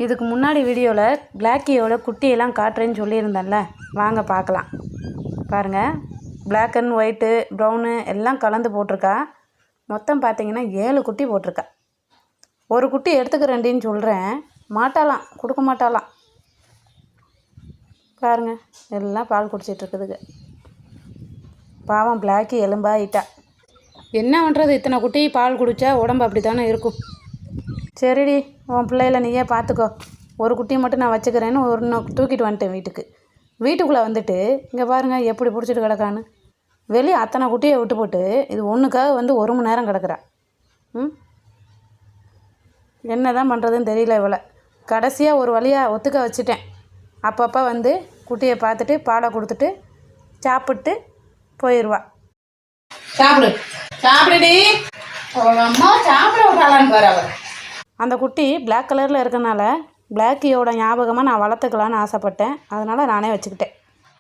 இதுக்கு முன்னாடி வீடியோவில் பிளாக்கியோட குட்டியெல்லாம் காட்டுறேன்னு சொல்லியிருந்தேன்ல, வாங்க பார்க்கலாம். பாருங்கள், பிளாக் அண்ட் ஒயிட்டு, ப்ரௌனு எல்லாம் கலந்து போட்டிருக்கா. மொத்தம் பார்த்தீங்கன்னா 7 குட்டி போட்டிருக்கா. ஒரு குட்டி எடுத்துக்கிறேன்டின்னு சொல்கிறேன், மாட்டாலாம், கொடுக்க மாட்டாலாம். பாருங்கள், எல்லாம் பால் குடிச்சிட்ருக்குதுங்க. பாவம் பிளாக்கி எலும்பாயிட்டா. என்ன பண்ணுறது, இத்தனை குட்டி பால் குடித்தா உடம்பு அப்படி தானே இருக்கும். சரிடி, உன் பிள்ளையில நீயே பார்த்துக்கோ. ஒரு குட்டியை மட்டும் நான் வச்சுக்கிறேன்னு தூக்கிட்டு வந்துட்டேன் வீட்டுக்குள்ளே வந்துட்டு இங்கே பாருங்கள் எப்படி பிடிச்சிட்டு கிடக்கான்னு. வெளியே அத்தனை குட்டியை விட்டு போட்டு இது ஒன்றுக்காக 1 மணி நேரம் கிடக்குறா. என்ன தான் பண்ணுறதுன்னு தெரியல இவளை. கடைசியாக ஒரு வழியாக ஒத்துக்க வச்சுட்டேன். அப்பப்போ குட்டியை பார்த்துட்டு பாலை கொடுத்துட்டு சாப்பிட்டு போயிடுவா. சாப்பிடுடி, அம்மா சாப்பிட விட்டாளான்னு பாரு. அவள் அந்த குட்டி பிளாக் கலரில் இருக்கனால பிளாக்கியோட ஞாபகமாக நான் வளர்த்துக்கலான்னு ஆசைப்பட்டேன். அதனால் நானே வச்சுக்கிட்டேன்.